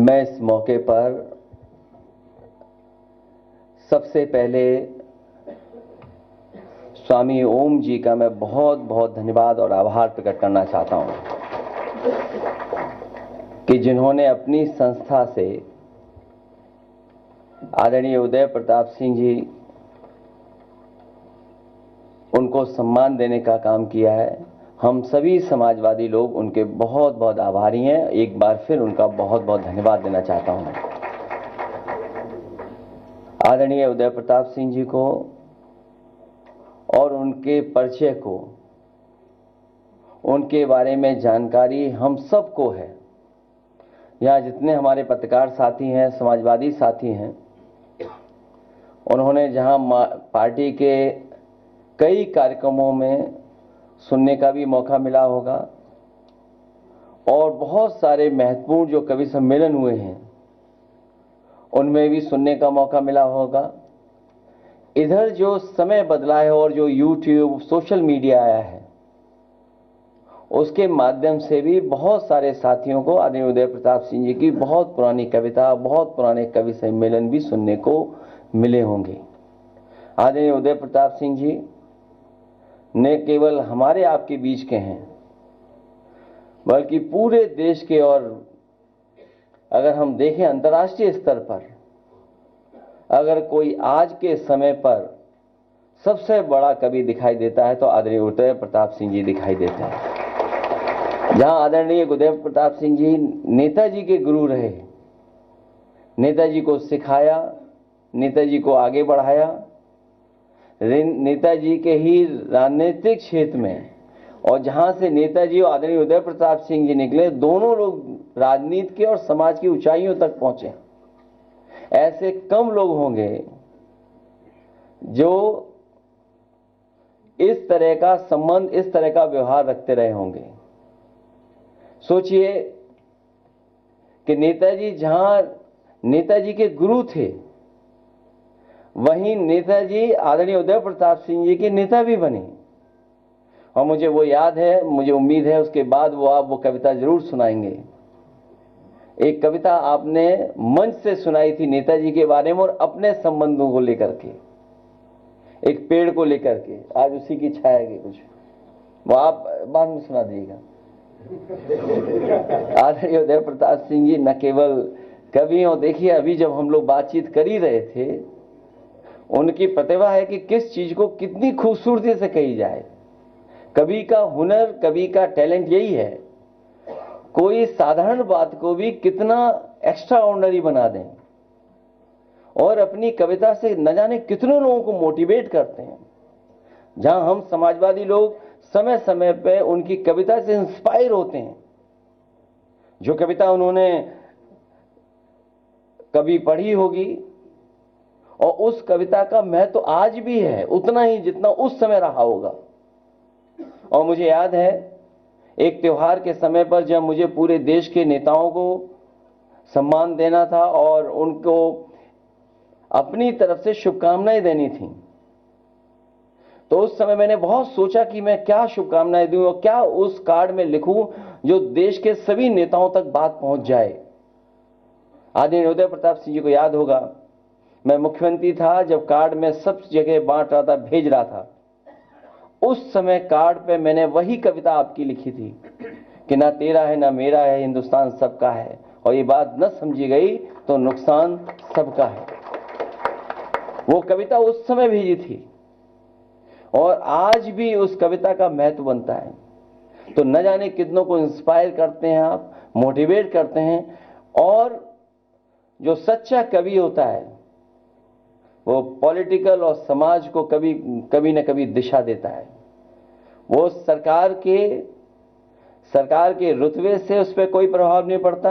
मैं इस मौके पर सबसे पहले स्वामी ओम जी का मैं बहुत बहुत धन्यवाद और आभार प्रकट करना चाहता हूं कि जिन्होंने अपनी संस्था से आदरणीय उदय प्रताप सिंह जी उनको सम्मान देने का काम किया है। हम सभी समाजवादी लोग उनके बहुत बहुत आभारी हैं। एक बार फिर उनका बहुत बहुत धन्यवाद देना चाहता हूं। आदरणीय उदय प्रताप सिंह जी को और उनके परिचय को, उनके बारे में जानकारी हम सबको है। यहाँ जितने हमारे पत्रकार साथी हैं, समाजवादी साथी हैं, उन्होंने जहां पार्टी के कई कार्यक्रमों में सुनने का भी मौका मिला होगा और बहुत सारे महत्वपूर्ण जो कवि सम्मेलन हुए हैं उनमें भी सुनने का मौका मिला होगा। इधर जो समय बदला है और जो YouTube, सोशल मीडिया आया है, उसके माध्यम से भी बहुत सारे साथियों को आदरणीय उदय प्रताप सिंह जी की बहुत पुरानी कविता, बहुत पुराने कवि सम्मेलन भी सुनने को मिले होंगे। आदरणीय उदय प्रताप सिंह जी न केवल हमारे आपके बीच के हैं, बल्कि पूरे देश के, और अगर हम देखें अंतर्राष्ट्रीय स्तर पर, अगर कोई आज के समय पर सबसे बड़ा कवि दिखाई देता है तो आदरणीय उदय प्रताप सिंह जी दिखाई देते हैं। जहां आदरणीय उदय प्रताप सिंह जी नेताजी के गुरु रहे, नेताजी को सिखाया, नेताजी को आगे बढ़ाया, नेताजी के ही राजनीतिक क्षेत्र में, और जहां से नेताजी और आदरणीय उदय प्रताप सिंह जी निकले, दोनों लोग राजनीति के और समाज की ऊंचाइयों तक पहुंचे। ऐसे कम लोग होंगे जो इस तरह का संबंध, इस तरह का व्यवहार रखते रहे होंगे। सोचिए कि नेताजी जहां नेताजी के गुरु थे, वहीं नेताजी आदरणीय उदय प्रताप सिंह जी के नेता भी बने। और मुझे वो याद है, मुझे उम्मीद है उसके बाद आप वो कविता जरूर सुनाएंगे। एक कविता आपने मंच से सुनाई थी नेताजी के बारे में और अपने संबंधों को लेकर के, एक पेड़ को लेकर के। आज उसी की छाया की कुछ वो आप बाद में सुना दीजिएगा। आदरणीय उदय प्रताप सिंह जी न केवल कवि, और देखिए अभी जब हम लोग बातचीत कर ही रहे थे, उनकी प्रतिभा है कि किस चीज को कितनी खूबसूरती से कही जाए। कवि का हुनर, कवि का टैलेंट यही है, कोई साधारण बात को भी कितना एक्स्ट्रा ऑर्डिनरी बना दें और अपनी कविता से न जाने कितने लोगों को मोटिवेट करते हैं। जहां हम समाजवादी लोग समय समय पे उनकी कविता से इंस्पायर होते हैं। जो कविता उन्होंने कभी पढ़ी होगी, और उस कविता का महत्व तो आज भी है उतना ही जितना उस समय रहा होगा। और मुझे याद है एक त्योहार के समय पर जब मुझे पूरे देश के नेताओं को सम्मान देना था और उनको अपनी तरफ से शुभकामनाएं देनी थी, तो उस समय मैंने बहुत सोचा कि मैं क्या शुभकामनाएं दूं और क्या उस कार्ड में लिखूं जो देश के सभी नेताओं तक बात पहुंच जाए। आदरणीय उदय प्रताप सिंह जी को याद होगा, मैं मुख्यमंत्री था जब कार्ड में सब जगह बांट रहा था, भेज रहा था। उस समय कार्ड पे मैंने वही कविता आपकी लिखी थी कि ना तेरा है ना मेरा है, हिंदुस्तान सबका है, और ये बात न समझी गई तो नुकसान सबका है। वो कविता उस समय भेजी थी और आज भी उस कविता का महत्व बनता है। तो न जाने कितनों को इंस्पायर करते हैं आप, मोटिवेट करते हैं। और जो सच्चा कवि होता है वो पॉलिटिकल और समाज को कभी न कभी दिशा देता है। वो सरकार के रुतबे से उस पर कोई प्रभाव नहीं पड़ता,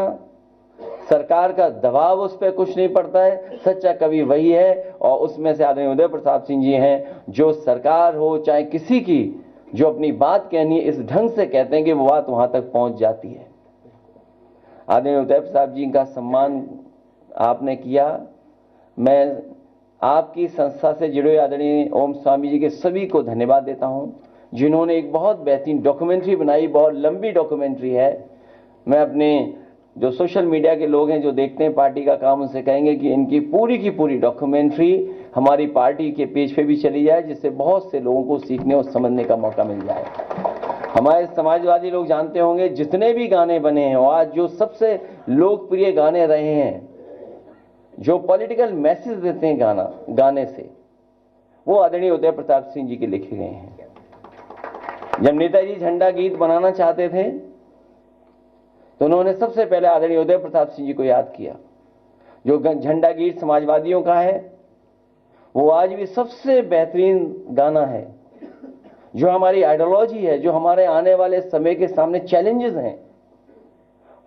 सरकार का दबाव उस पर कुछ नहीं पड़ता है। सच्चा कवि वही है, और उसमें से आदरणीय उदय प्रताप सिंह जी हैं जो सरकार हो चाहे किसी की, जो अपनी बात कहनी है इस ढंग से कहते हैं कि वो बात वहां तक पहुंच जाती है। आदरणीय उदय प्रताप जी का सम्मान आपने किया। मैं आपकी संस्था से जुड़े हुए आदरणीय ओम स्वामी जी के सभी को धन्यवाद देता हूं, जिन्होंने एक बहुत बेहतरीन डॉक्यूमेंट्री बनाई, बहुत लंबी डॉक्यूमेंट्री है। मैं अपने जो सोशल मीडिया के लोग हैं जो देखते हैं पार्टी का काम, उनसे कहेंगे कि इनकी पूरी की पूरी डॉक्यूमेंट्री हमारी पार्टी के पेज पे भी चली जाए, जिससे बहुत से लोगों को सीखने और समझने का मौका मिल जाए। हमारे समाजवादी लोग जानते होंगे जितने भी गाने बने हैं, और आज जो सबसे लोकप्रिय गाने रहे हैं, जो पॉलिटिकल मैसेज देते हैं गाने से, वो आदरणीय उदय प्रताप सिंह जी के लिखे गए हैं। जब नेताजी झंडा गीत बनाना चाहते थे तो उन्होंने सबसे पहले आदरणीय उदय प्रताप सिंह जी को याद किया। जो झंडा गीत समाजवादियों का है, वो आज भी सबसे बेहतरीन गाना है। जो हमारी आइडियोलॉजी है, जो हमारे आने वाले समय के सामने चैलेंजेस हैं,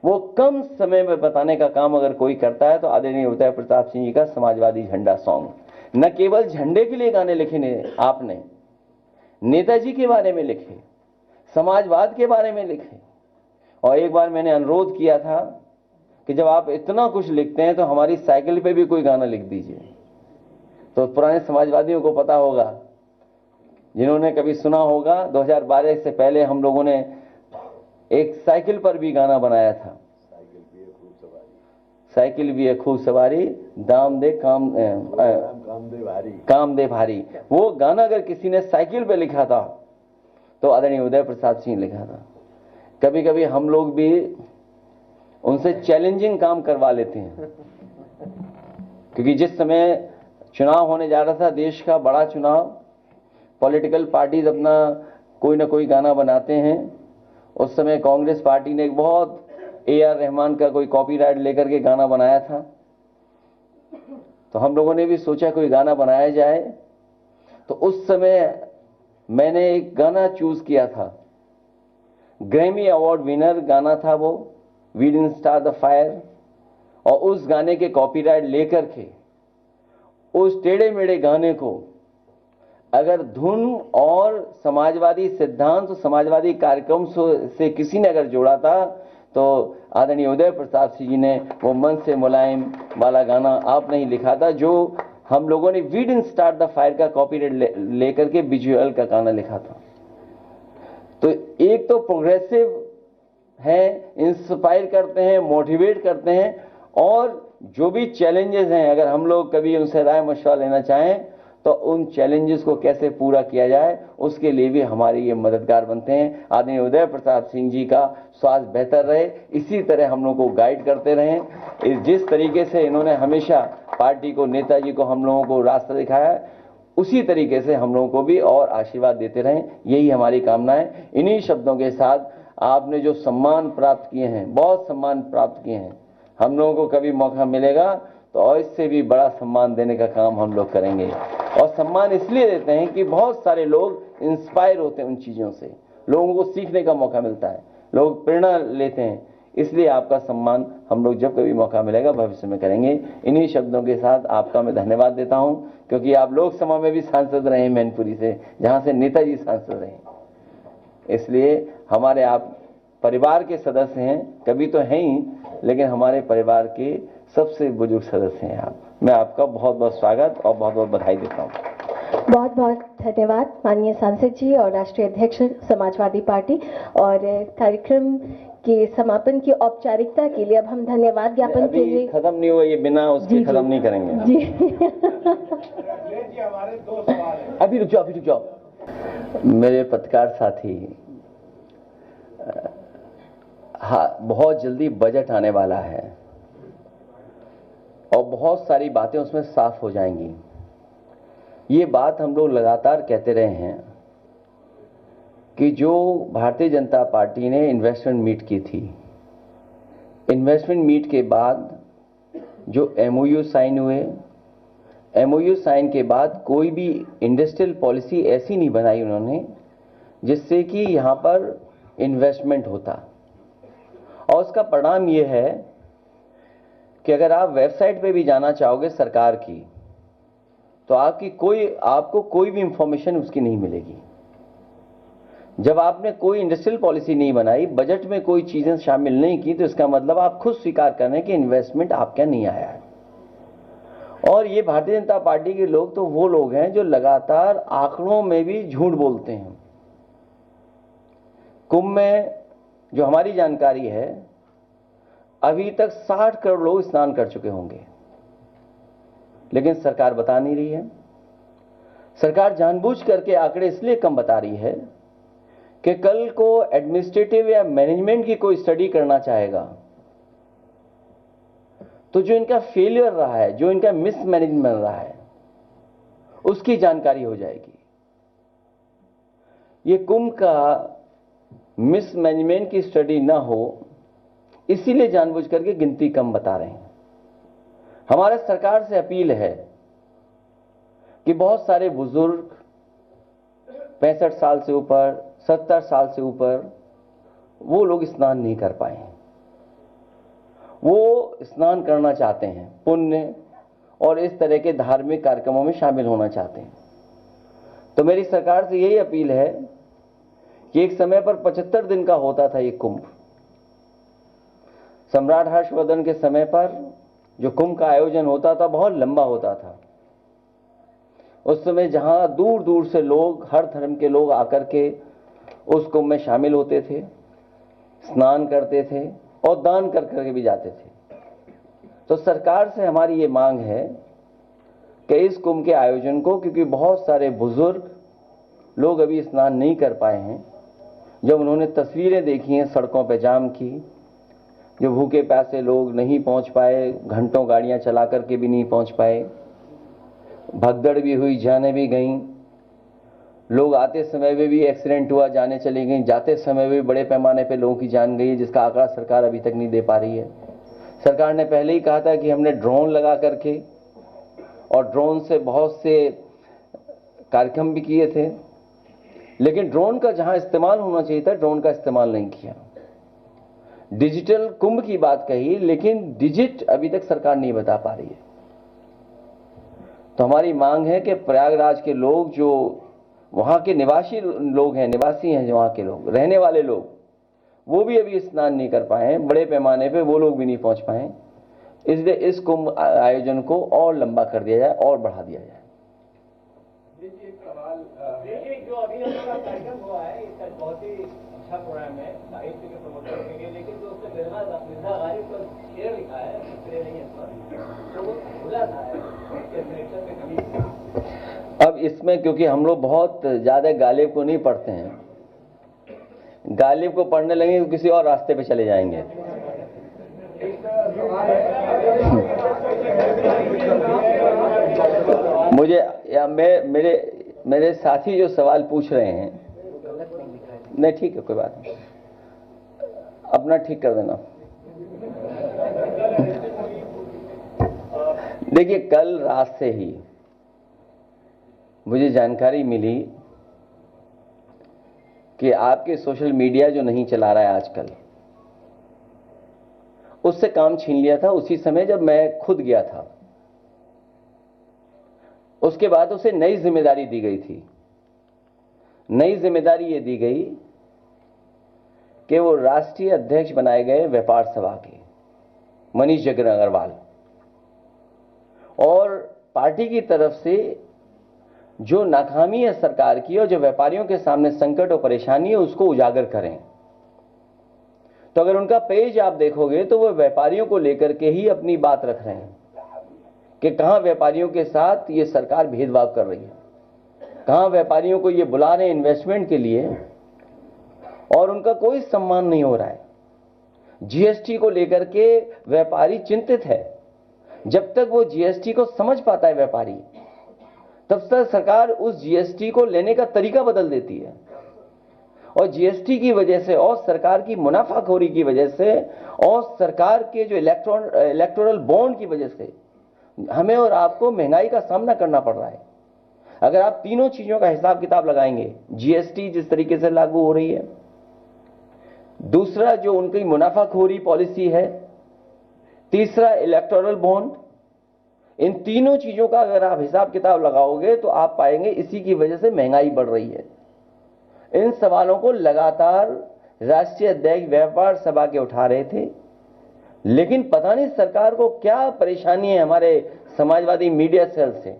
वो कम समय में बताने का काम अगर कोई करता है तो आदरणीय उदय प्रताप सिंह जी का समाजवादी झंडा सॉन्ग। न केवल झंडे के लिए गाने लिखे ने आपने, नेताजी के बारे में लिखे, समाजवाद के बारे में लिखे। और एक बार मैंने अनुरोध किया था कि जब आप इतना कुछ लिखते हैं तो हमारी साइकिल पे भी कोई गाना लिख दीजिए। तो पुराने समाजवादियों को पता होगा, जिन्होंने कभी सुना होगा, 2012 से पहले हम लोगों ने एक साइकिल पर भी गाना बनाया था। साइकिल भी है खूब सवारी, दाम दे काम दे भारी। वो गाना अगर किसी ने साइकिल पे लिखा था तो आदरणीय उदय प्रताप सिंह लिखा था। कभी कभी हम लोग भी उनसे चैलेंजिंग काम करवा लेते हैं, क्योंकि जिस समय चुनाव होने जा रहा था, देश का बड़ा चुनाव, पॉलिटिकल पार्टीज अपना कोई ना कोई गाना बनाते हैं। उस समय कांग्रेस पार्टी ने एक बहुत AR रहमान का कोई कॉपीराइट लेकर के गाना बनाया था। तो हम लोगों ने भी सोचा कोई गाना बनाया जाए। तो उस समय मैंने एक गाना चूज किया था, ग्रैमी अवार्ड विनर गाना था वो, we didn't start the fire. और उस गाने के कॉपीराइट लेकर के उस टेढ़े मेढ़े गाने को अगर धुन और समाजवादी सिद्धांत, समाजवादी कार्यक्रम से किसी ने अगर जोड़ा था तो आदरणीय उदय प्रताप सिंह जी ने वो मन से मुलायम वाला गाना आपने ही लिखा था, जो हम लोगों ने we didn't start the fire का कॉपीराइट लेकर के विजुअल का गाना लिखा था। तो एक तो प्रोग्रेसिव है, इंस्पायर करते हैं, मोटिवेट करते हैं, और जो भी चैलेंजेस हैं अगर हम लोग कभी उनसे राय मशवरा लेना चाहें तो उन चैलेंजेस को कैसे पूरा किया जाए उसके लिए भी हमारे ये मददगार बनते हैं। आदरणीय उदय प्रताप सिंह जी का स्वास्थ्य बेहतर रहे, इसी तरह हम लोग को गाइड करते रहें। जिस तरीके से इन्होंने हमेशा पार्टी को, नेताजी को, हम लोगों को रास्ता दिखाया है, उसी तरीके से हम लोगों को भी और आशीर्वाद देते रहें, यही हमारी कामना है। इन्हीं शब्दों के साथ आपने जो सम्मान प्राप्त किए हैं, बहुत सम्मान प्राप्त किए हैं, हम लोगों को कभी मौका मिलेगा तो और इससे भी बड़ा सम्मान देने का काम हम लोग करेंगे। और सम्मान इसलिए देते हैं कि बहुत सारे लोग इंस्पायर होते हैं उन चीज़ों से, लोगों को सीखने का मौका मिलता है, लोग प्रेरणा लेते हैं। इसलिए आपका सम्मान हम लोग जब कभी मौका मिलेगा भविष्य में करेंगे। इन्हीं शब्दों के साथ आपका मैं धन्यवाद देता हूं, क्योंकि आप लोकसभा में भी सांसद रहे हैं मैनपुरी से, जहां से नेताजी सांसद रहे। इसलिए हमारे आप परिवार के सदस्य हैं, कभी तो हैं ही, लेकिन हमारे परिवार के सबसे बुजुर्ग सदस्य हैं आप। मैं आपका बहुत बहुत स्वागत और बहुत बहुत बधाई देता हूँ। बहुत बहुत धन्यवाद माननीय सांसद जी और राष्ट्रीय अध्यक्ष समाजवादी पार्टी। और कार्यक्रम के समापन की औपचारिकता के लिए अब हम धन्यवाद ज्ञापन के लिए, खत्म नहीं हुआ ये, बिना उसके खत्म नहीं करेंगे जी। अभी रुक जाओ। मेरे पत्रकार साथी, हाँ, बहुत जल्दी बजट आने वाला है और बहुत सारी बातें उसमें साफ हो जाएंगी। ये बात हम लोग लगातार कहते रहे हैं कि जो भारतीय जनता पार्टी ने इन्वेस्टमेंट मीट की थी, इन्वेस्टमेंट मीट के बाद जो MOU साइन हुए, MOU साइन के बाद कोई भी इंडस्ट्रियल पॉलिसी ऐसी नहीं बनाई उन्होंने जिससे कि यहां पर इन्वेस्टमेंट होता। और उसका परिणाम ये है कि अगर आप वेबसाइट पे भी जाना चाहोगे सरकार की, तो आपको कोई भी इंफॉर्मेशन उसकी नहीं मिलेगी। जब आपने कोई इंडस्ट्रियल पॉलिसी नहीं बनाई, बजट में कोई चीजें शामिल नहीं की, तो इसका मतलब आप खुद स्वीकार कर रहे हैं कि इन्वेस्टमेंट आपके नहीं आया है। और ये भारतीय जनता पार्टी के लोग तो वो लोग हैं जो लगातार आंकड़ों में भी झूठ बोलते हैं। कुंभ में जो हमारी जानकारी है, अभी तक 60 करोड़ लोग स्नान कर चुके होंगे, लेकिन सरकार बता नहीं रही है। सरकार जानबूझ करके आंकड़े इसलिए कम बता रही है कि कल को एडमिनिस्ट्रेटिव या मैनेजमेंट की कोई स्टडी करना चाहेगा तो जो इनका फेलियर रहा है, जो इनका मिसमैनेजमेंट रहा है, उसकी जानकारी हो जाएगी। ये कुंभ का मिसमैनेजमेंट की स्टडी ना हो, इसीलिए जानबूझ करके गिनती कम बता रहे हैं। हमारा सरकार से अपील है कि बहुत सारे बुजुर्ग 65 साल से ऊपर, 70 साल से ऊपर, वो लोग स्नान नहीं कर पाए। वो स्नान करना चाहते हैं, पुण्य और इस तरह के धार्मिक कार्यक्रमों में शामिल होना चाहते हैं। तो मेरी सरकार से यही अपील है कि एक समय पर 75 दिन का होता था ये कुंभ। सम्राट हर्षवर्धन के समय पर जो कुंभ का आयोजन होता था बहुत लंबा होता था। उस समय जहां दूर दूर से लोग, हर धर्म के लोग आकर के उस कुंभ में शामिल होते थे, स्नान करते थे और दान कर करके भी जाते थे। तो सरकार से हमारी ये मांग है कि इस कुंभ के आयोजन को, क्योंकि बहुत सारे बुजुर्ग लोग अभी स्नान नहीं कर पाए हैं, जब उन्होंने तस्वीरें देखी हैं सड़कों पे जाम की, जो भूखे प्यासे लोग नहीं पहुंच पाए, घंटों गाड़ियां चला करके भी नहीं पहुंच पाए, भगदड़ भी हुई, जाने भी गईं, लोग आते समय में भी एक्सीडेंट हुआ, जाने चली गई, जाते समय भी बड़े पैमाने पे लोगों की जान गई है, जिसका आंकड़ा सरकार अभी तक नहीं दे पा रही है। सरकार ने पहले ही कहा था कि हमने ड्रोन लगा करके और ड्रोन से बहुत से कार्यक्रम भी किए थे, लेकिन ड्रोन का जहां इस्तेमाल होना चाहिए था, ड्रोन का इस्तेमाल नहीं किया। डिजिटल कुंभ की बात कही, लेकिन डिजिट अभी तक सरकार नहीं बता पा रही है। तो हमारी मांग है कि प्रयागराज के लोग, जो वहां के निवासी लोग हैं, निवासी हैं जो वहां के लोग, रहने वाले लोग, वो भी अभी स्नान नहीं कर पाए हैं, बड़े पैमाने पे वो लोग भी नहीं पहुंच पाए। इसलिए इस कुंभ आयोजन को और लंबा कर दिया जाए और बढ़ा दिया जाए। एक सवाल, देखिए जो अभी हमारा कार्यक्रम हुआ है, इसका बहुत ही अच्छा प्रोग्राम है साहित्य के प्रमोशन के लिए, लेकिन जो उसने मिर्जा गालिब पर शेर लिखा है, दूसरे नहीं है तो वो भूला था सिलेक्शन में कभी। अब इसमें क्योंकि हम लोग बहुत ज्यादा गालिब को नहीं पढ़ते हैं, गालिब को पढ़ने लगे तो किसी और रास्ते पे चले जाएंगे। मुझे या मेरे साथी जो सवाल पूछ रहे हैं, नहीं ठीक है, कोई बात नहीं, अपना ठीक कर देना। देखिए, कल रात से ही मुझे जानकारी मिली कि आपके सोशल मीडिया जो नहीं चला रहा है आजकल, उससे काम छीन लिया था उसी समय जब मैं खुद गया था। उसके बाद उसे नई जिम्मेदारी दी गई थी। नई जिम्मेदारी ये दी गई कि वो राष्ट्रीय अध्यक्ष बनाए गए व्यापार सभा के, मनीष जग्र अग्रवाल, और पार्टी की तरफ से जो नाकामी है सरकार की और जो व्यापारियों के सामने संकट और परेशानी है, उसको उजागर करें। तो अगर उनका पेज आप देखोगे तो वो व्यापारियों को लेकर के ही अपनी बात रख रहे हैं कि कहां व्यापारियों के साथ ये सरकार भेदभाव कर रही है, कहां व्यापारियों को ये बुला रहे हैं इन्वेस्टमेंट के लिए और उनका कोई सम्मान नहीं हो रहा है। जीएसटी को लेकर के व्यापारी चिंतित है। जब तक वो जीएसटी को समझ पाता है व्यापारी, तब तक सरकार उस जीएसटी को लेने का तरीका बदल देती है, और जीएसटी की वजह से और सरकार की मुनाफाखोरी की वजह से और सरकार के जो इलेक्टोरल बॉन्ड की वजह से हमें और आपको महंगाई का सामना करना पड़ रहा है। अगर आप तीनों चीजों का हिसाब किताब लगाएंगे, जीएसटी जिस तरीके से लागू हो रही है, दूसरा जो उनकी मुनाफाखोरी पॉलिसी है, तीसरा इलेक्टोरल बॉन्ड, इन तीनों चीजों का अगर आप हिसाब किताब लगाओगे तो आप पाएंगे इसी की वजह से महंगाई बढ़ रही है। इन सवालों को लगातार राष्ट्रीय अध्यक्ष व्यापार सभा के उठा रहे थे, लेकिन पता नहीं सरकार को क्या परेशानी है हमारे समाजवादी मीडिया सेल से।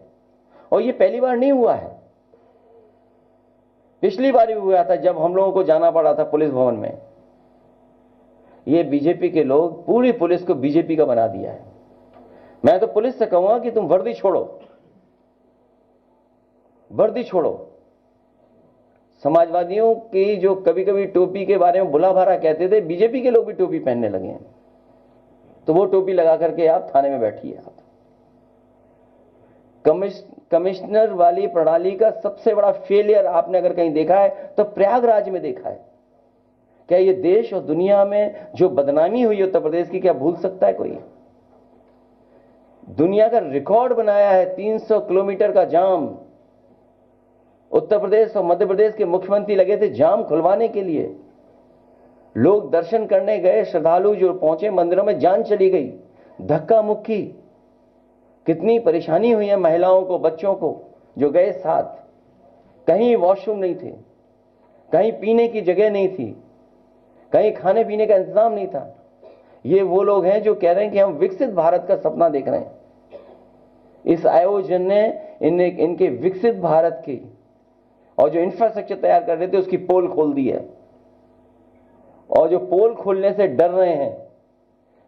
और ये पहली बार नहीं हुआ है, पिछली बार भी हुआ था जब हम लोगों को जाना पड़ा था पुलिस भवन में। ये बीजेपी के लोग पूरी पुलिस को बीजेपी का बना दिया है। मैं तो पुलिस से कहूंगा कि तुम वर्दी छोड़ो, वर्दी छोड़ो। समाजवादियों की जो कभी कभी टोपी के बारे में बुला भरा कहते थे, बीजेपी के लोग भी टोपी पहनने लगे हैं। तो वो टोपी लगा करके आप थाने में बैठिए। आप कमिश्नर वाली प्रणाली का सबसे बड़ा फेलियर आपने अगर कहीं देखा है तो प्रयागराज में देखा है। क्या ये देश और दुनिया में जो बदनामी हुई उत्तर प्रदेश की, क्या भूल सकता है कोई? दुनिया का रिकॉर्ड बनाया है 300 किलोमीटर का जाम। उत्तर प्रदेश और मध्य प्रदेश के मुख्यमंत्री लगे थे जाम खुलवाने के लिए। लोग दर्शन करने गए, श्रद्धालु जो पहुंचे मंदिरों में, जान चली गई, धक्का मुक्की, कितनी परेशानी हुई है महिलाओं को, बच्चों को जो गए साथ। कहीं वॉशरूम नहीं थे, कहीं पीने की जगह नहीं थी, कहीं खाने पीने का इंतजाम नहीं था। ये वो लोग हैं जो कह रहे हैं कि हम विकसित भारत का सपना देख रहे हैं। इस आयोजन ने इनके विकसित भारत की और जो इंफ्रास्ट्रक्चर तैयार कर रहे थे उसकी पोल खोल दी है। और जो पोल खोलने से डर रहे हैं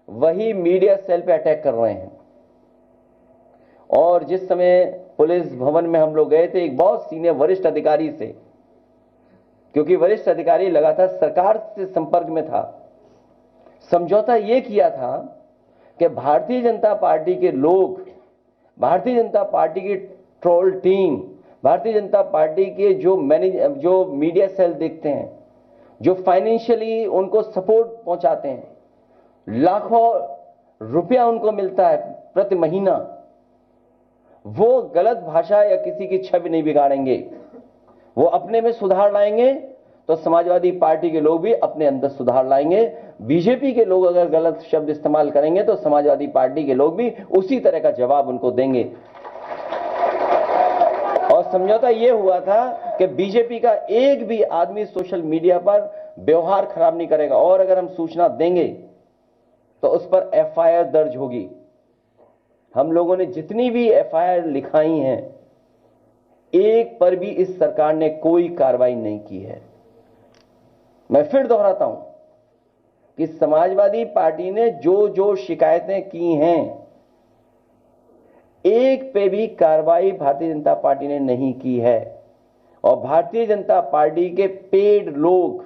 वही मीडिया सेल पे अटैक कर रहे हैं। और जिस समय पुलिस भवन में हम लोग गए थे, एक बहुत सीनियर वरिष्ठ अधिकारी से, क्योंकि वरिष्ठ अधिकारी लगातार सरकार से संपर्क में था, समझौता यह किया था कि भारतीय जनता पार्टी के लोग, भारतीय जनता पार्टी की troll team, Bharatiya Janata party के जो मीडिया सेल देखते हैं, जो फाइनेंशियली उनको सपोर्ट पहुंचाते हैं, लाखों रुपया उनको मिलता है प्रति महीना, वो गलत भाषा या किसी की छवि नहीं बिगाड़ेंगे। वो अपने में सुधार लाएंगे तो समाजवादी पार्टी के लोग भी अपने अंदर सुधार लाएंगे। बीजेपी के लोग अगर गलत शब्द इस्तेमाल करेंगे तो समाजवादी पार्टी के लोग भी उसी तरह का जवाब उनको देंगे। और समझौता यह हुआ था कि बीजेपी का एक भी आदमी सोशल मीडिया पर व्यवहार खराब नहीं करेगा, और अगर हम सूचना देंगे तो उस पर एफआईआर दर्ज होगी। हम लोगों ने जितनी भी एफआईआर लिखाई हैं, एक पर भी इस सरकार ने कोई कार्रवाई नहीं की है। मैं फिर दोहराता हूं कि समाजवादी पार्टी ने जो जो शिकायतें की हैं, एक पे भी कार्रवाई भारतीय जनता पार्टी ने नहीं की है। और भारतीय जनता पार्टी के पेड लोग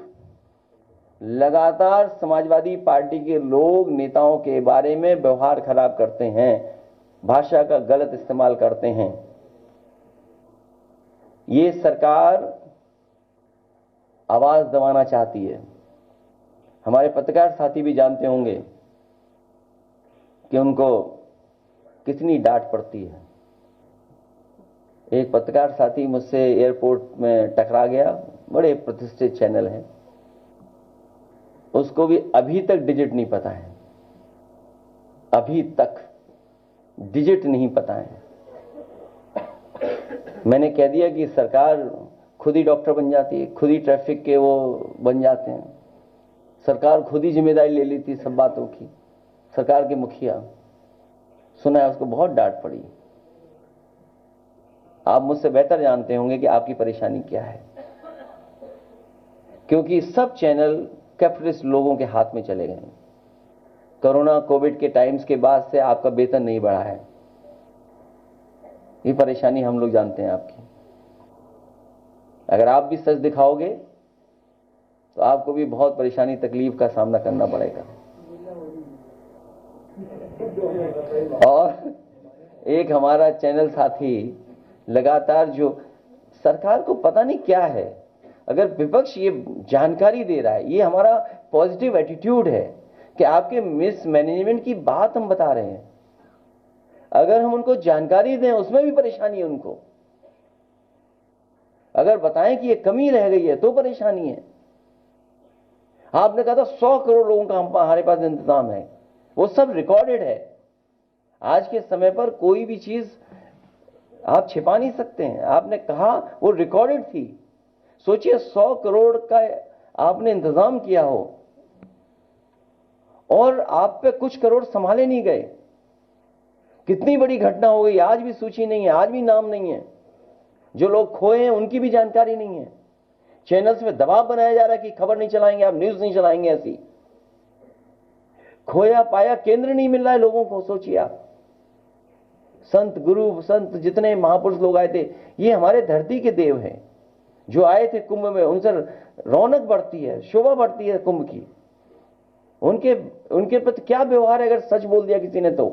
लगातार समाजवादी पार्टी के लोग नेताओं के बारे में व्यवहार खराब करते हैं, भाषा का गलत इस्तेमाल करते हैं। ये सरकार आवाज दबाना चाहती है। हमारे पत्रकार साथी भी जानते होंगे कि उनको कितनी डांट पड़ती है। एक पत्रकार साथी मुझसे एयरपोर्ट में टकरा गया, बड़े प्रतिष्ठित चैनल हैं, उसको भी अभी तक डिजिट नहीं पता है, अभी तक डिजिट नहीं पता है। मैंने कह दिया कि सरकार खुद ही डॉक्टर बन जाती है, खुद ही ट्रैफिक के वो बन जाते हैं, सरकार खुद ही जिम्मेदारी ले लेती सब बातों की। सरकार के मुखिया सुना है, उसको बहुत डांट पड़ी। आप मुझसे बेहतर जानते होंगे कि आपकी परेशानी क्या है, क्योंकि सब चैनल कैपिटलिस्ट लोगों के हाथ में चले गए। कोरोना कोविड के टाइम्स के बाद से आपका वेतन नहीं बढ़ा है। ये परेशानी हम लोग जानते हैं आपकी। अगर आप भी सच दिखाओगे तो आपको भी बहुत परेशानी तकलीफ का सामना करना पड़ेगा। और एक हमारा चैनल साथी लगातार, जो सरकार को पता नहीं क्या है, अगर विपक्ष ये जानकारी दे रहा है, ये हमारा पॉजिटिव एटीट्यूड है कि आपके मिसमैनेजमेंट की बात हम बता रहे हैं। अगर हम उनको जानकारी दें उसमें भी परेशानी है उनको। अगर बताएं कि ये कमी रह गई है तो परेशानी है। आपने कहा था 100 करोड़ लोगों का हमारे पास इंतजाम है, वो सब रिकॉर्डेड है। आज के समय पर कोई भी चीज आप छिपा नहीं सकते हैं। आपने कहा वो रिकॉर्डेड थी। सोचिए 100 करोड़ का आपने इंतजाम किया हो और आप पे कुछ करोड़ संभाले नहीं गए। कितनी बड़ी घटना हो गई। आज भी सूची नहीं है, आज भी नाम नहीं है। जो लोग खोए हैं उनकी भी जानकारी नहीं है। चैनल्स में दबाव बनाया जा रहा है कि खबर नहीं चलाएंगे, आप न्यूज नहीं चलाएंगे। ऐसी खोया पाया केंद्र नहीं मिल रहा है लोगों को। सोचिए आप, संत गुरु संत जितने महापुरुष लोग आए थे, ये हमारे धरती के देव हैं जो आए थे कुंभ में। उनसे रौनक बढ़ती है, शोभा बढ़ती है कुंभ की। उनके प्रति क्या व्यवहार है अगर सच बोल दिया किसी ने तो।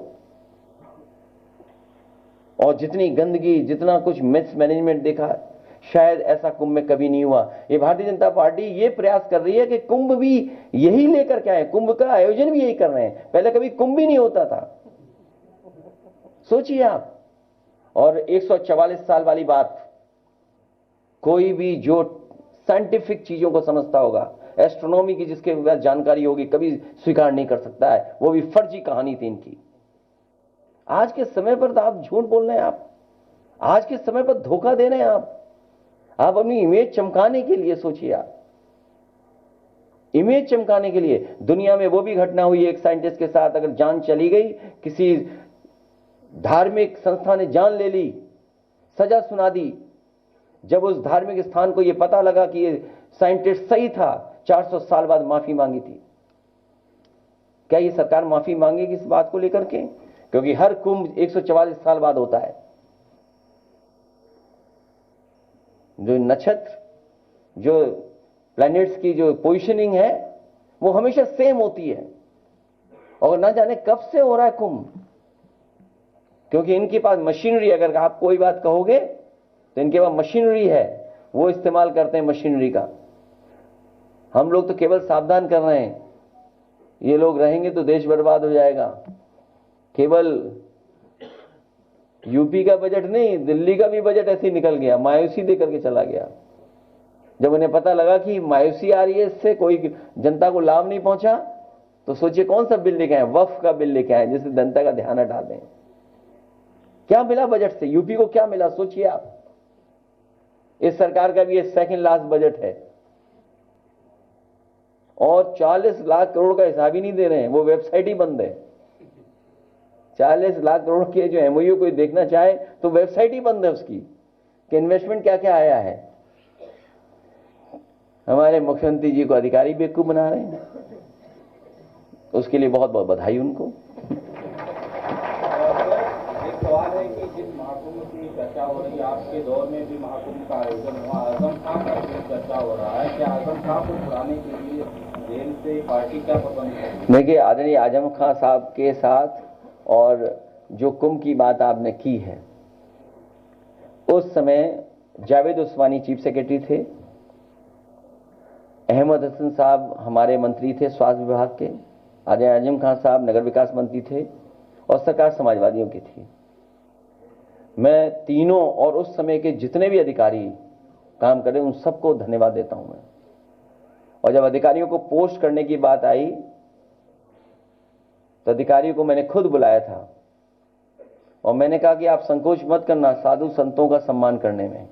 और जितनी गंदगी, जितना कुछ मिसमैनेजमेंट देखा, शायद ऐसा कुंभ में कभी नहीं हुआ। ये भारतीय जनता पार्टी ये प्रयास कर रही है कि कुंभ भी यही लेकर के आए, कुंभ का आयोजन भी यही कर रहे हैं। पहले कभी कुंभ भी नहीं होता था, सोचिए आप। और 144 साल वाली बात, कोई भी जो साइंटिफिक चीजों को समझता होगा, एस्ट्रोनॉमी की जिसके पास जानकारी होगी, कभी स्वीकार नहीं कर सकता है। वो भी फर्जी कहानी थी इनकी। आज के समय पर तो आप झूठ बोल रहे हैं, आप आज के समय पर धोखा दे रहे हैं। आप अपनी इमेज चमकाने के लिए, सोचिए आप, इमेज चमकाने के लिए। दुनिया में वो भी घटना हुई एक साइंटिस्ट के साथ, अगर जान चली गई, किसी धार्मिक संस्था ने जान ले ली, सजा सुना दी। जब उस धार्मिक स्थान को यह पता लगा कि ये साइंटिस्ट सही था, 400 साल बाद माफी मांगी थी। क्या ये सरकार माफी मांगेगी इस बात को लेकर के? क्योंकि हर कुंभ 144 साल बाद होता है। जो नक्षत्र, जो प्लैनेट्स की जो पोजीशनिंग है, वो हमेशा सेम होती है। और ना जाने कब से हो रहा है कुंभ, क्योंकि इनके पास मशीनरी, अगर आप कोई बात कहोगे तो इनके पास मशीनरी है, वो इस्तेमाल करते हैं मशीनरी का। हम लोग तो केवल सावधान कर रहे हैं, ये लोग रहेंगे तो देश बर्बाद हो जाएगा। केवल यूपी का बजट नहीं, दिल्ली का भी बजट ऐसे ही निकल गया, मायूसी दे करके चला गया। जब उन्हें पता लगा कि मायूसी आ रही है, इससे कोई जनता को लाभ नहीं पहुंचा, तो सोचिए कौन सा बिल लेके आए, वक्फ का बिल लेके आए, जिससे जनता का ध्यान हटा दें। क्या मिला बजट से? यूपी को क्या मिला, सोचिए आप। इस सरकार का भी ये सेकंड लास्ट बजट है, और 40 लाख करोड़ का हिसाब ही नहीं दे रहे हैं, वो वेबसाइट ही बंद है। 40 लाख करोड़ के जो एमओयू कोई देखना चाहे तो वेबसाइट ही बंद है उसकी, कि इन्वेस्टमेंट क्या क्या आया है। हमारे मुख्यमंत्री जी को अधिकारी बेवकूफ बना रहे हैं, उसके लिए बहुत बहुत बधाई उनको। एक सवाल है कि जिस महाकुंभ की चर्चा हो रही है, आपके दौर में भी महाकुंभ का आयोजन हुआ, आजम खां का चर्चा हो रहा है, क्या आजम खां को छुड़ाने के लिए जेल से पार्टी क्या प्रबंध है? देखिए, आदरणीय आजम खां साहब के साथ और जो कुंभ की बात आपने की है, उस समय जावेद उस्मानी चीफ सेक्रेटरी थे, अहमद हसन साहब हमारे मंत्री थे स्वास्थ्य विभाग के, आदरणीय आजम खां साहब नगर विकास मंत्री थे, और सरकार समाजवादियों की थी। मैं तीनों और उस समय के जितने भी अधिकारी काम करे उन सबको धन्यवाद देता हूं मैं। और जब अधिकारियों को पोस्ट करने की बात आई तो अधिकारियों को मैंने खुद बुलाया था, और मैंने कहा कि आप संकोच मत करना साधु संतों का सम्मान करने में।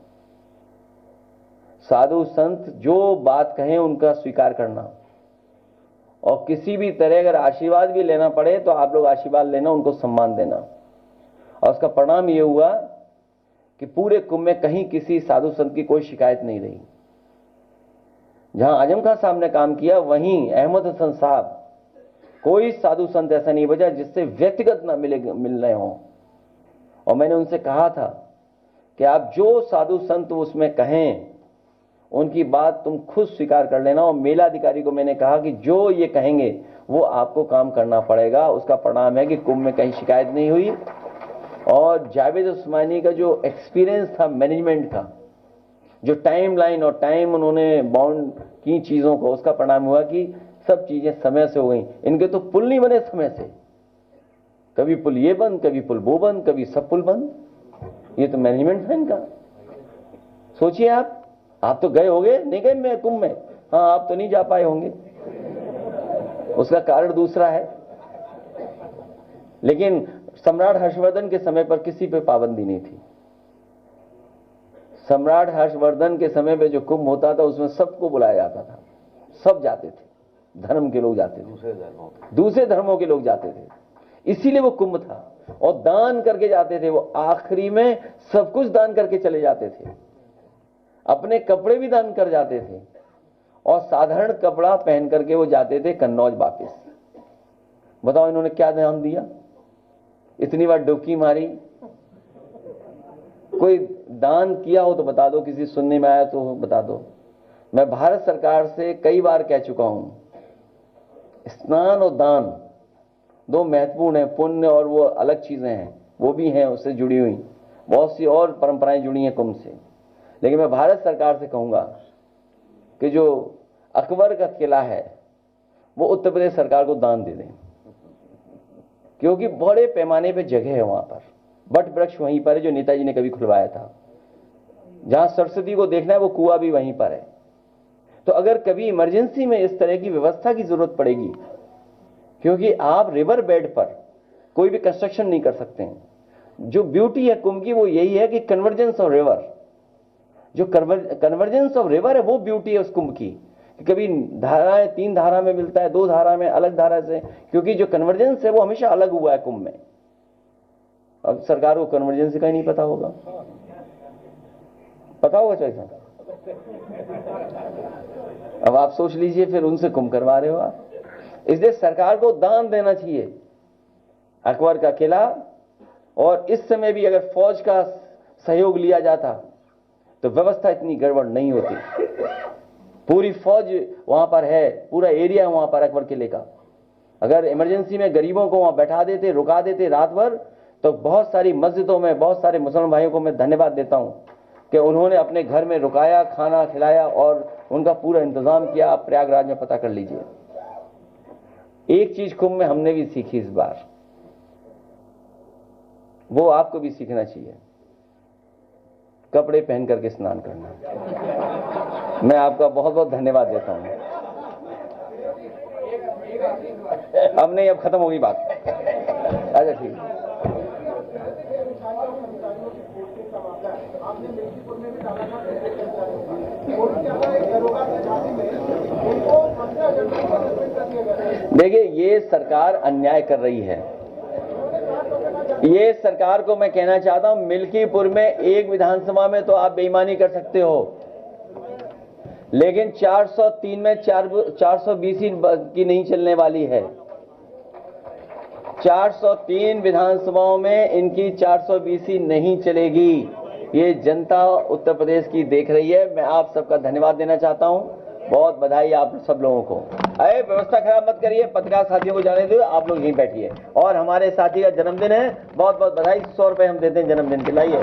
साधु संत जो बात कहें उनका स्वीकार करना, और किसी भी तरह अगर आशीर्वाद भी लेना पड़े तो आप लोग आशीर्वाद लेना, उनको सम्मान देना। और उसका परिणाम यह हुआ कि पूरे कुंभ में कहीं किसी साधु संत की कोई शिकायत नहीं रही। जहां आजम खां साहब ने काम किया, वहीं अहमद हसन साहब, कोई साधु संत ऐसा नहीं बचा जिससे व्यक्तिगत ना मिल रहे हों। और मैंने उनसे कहा था कि आप जो साधु संत उसमें कहें उनकी बात तुम खुद स्वीकार कर लेना। और मेला अधिकारी को मैंने कहा कि जो ये कहेंगे वो आपको काम करना पड़ेगा। उसका परिणाम है कि कुंभ में कहीं शिकायत नहीं हुई। और जावेद उस्मानी का जो एक्सपीरियंस था मैनेजमेंट का, जो टाइम लाइन और टाइम उन्होंने बाउंड की चीजों को, उसका परिणाम हुआ कि सब चीजें समय से हो गई। इनके तो पुल नहीं बने समय से, कभी पुल ये बंद, कभी पुल वो बंद, कभी सब पुल बंद। ये तो मैनेजमेंट था इनका। सोचिए आप तो गए होंगे, नहीं गए मैं कुंभ में? हाँ, आप तो नहीं जा पाए होंगे, उसका कारण दूसरा है। लेकिन सम्राट हर्षवर्धन के समय पर किसी पे पाबंदी नहीं थी। सम्राट हर्षवर्धन के समय पे जो कुंभ होता था उसमें सबको बुलाया जाता था, सब जाते थे, धर्म के लोग जाते थे, दूसरे धर्मों के लोग जाते थे, इसीलिए वो कुंभ था। और दान करके जाते थे, वो आखिरी में सब कुछ दान करके चले जाते थे, अपने कपड़े भी दान कर जाते थे, और साधारण कपड़ा पहन करके वो जाते थे कन्नौज वापस। बताओ इन्होंने क्या ध्यान दिया? इतनी बार डुबकी मारी। कोई दान किया हो तो बता दो, किसी सुनने में आया तो बता दो। मैं भारत सरकार से कई बार कह चुका हूं, स्नान और दान दो महत्वपूर्ण हैं। पुण्य और वो अलग चीजें हैं, वो भी हैं उससे जुड़ी हुई, बहुत सी और परंपराएं जुड़ी हैं कुंभ से। लेकिन मैं भारत सरकार से कहूंगा कि जो अकबर का किला है वो उत्तर प्रदेश सरकार को दान दे दें, क्योंकि बड़े पैमाने पे जगह है वहां पर। बट वृक्ष वहीं पर है जो नेताजी ने कभी खुलवाया था। जहां सरस्वती को देखना है वो कुआं भी वहीं पर है। तो अगर कभी इमरजेंसी में इस तरह की व्यवस्था की जरूरत पड़ेगी, क्योंकि आप रिवर बेड पर कोई भी कंस्ट्रक्शन नहीं कर सकते हैं। जो ब्यूटी है कुंभ की वो यही है कि कन्वर्जेंस ऑफ रिवर, जो कन्वर्जेंस ऑफ रिवर है वो ब्यूटी है उस कुंभ की। कभी धाराएं 3 धारा में मिलता है, 2 धारा में, अलग धारा से, क्योंकि जो कन्वर्जेंस है वो हमेशा अलग हुआ है कुंभ में। अब सरकार को कन्वर्जेंस का ही नहीं पता होगा, पता होगा चाहिए। अब आप सोच लीजिए, फिर उनसे कुंभ करवा रहे हो आप। इसलिए सरकार को दान देना चाहिए अकबर का किला। और इस समय भी अगर फौज का सहयोग लिया जाता तो व्यवस्था इतनी गड़बड़ नहीं होती। पूरी फौज वहां पर है, पूरा एरिया वहां पर अकबर किले का। अगर इमरजेंसी में गरीबों को वहां बैठा देते, रुका देते रात भर, तो बहुत सारी मस्जिदों में बहुत सारे मुसलमान भाइयों को मैं धन्यवाद देता हूं कि उन्होंने अपने घर में रुकाया, खाना खिलाया और उनका पूरा इंतजाम किया। आप प्रयागराज में पता कर लीजिए। एक चीज कुंभ में हमने भी सीखी इस बार, वो आपको भी सीखना चाहिए, कपड़े पहन करके स्नान करना। मैं आपका बहुत बहुत धन्यवाद देता हूं। अब नहीं, अब खत्म होगी बात। अच्छा ठीक है। देखिए, ये सरकार अन्याय कर रही है। ये सरकार को मैं कहना चाहता हूं, मिल्कीपुर में एक विधानसभा में तो आप बेईमानी कर सकते हो, लेकिन 403 में 420 की नहीं चलने वाली है। 403 विधानसभाओं में इनकी 420 नहीं चलेगी। ये जनता उत्तर प्रदेश की देख रही है। मैं आप सबका धन्यवाद देना चाहता हूं, बहुत बधाई आप सब लोगों को। अरे व्यवस्था खराब मत करिए, पत्रकार साथियों को जाने दो, आप लोग यहीं बैठिए। और हमारे साथी का जन्मदिन है, बहुत बहुत बधाई। 100 रुपए हम देते हैं जन्मदिन के, लाइए।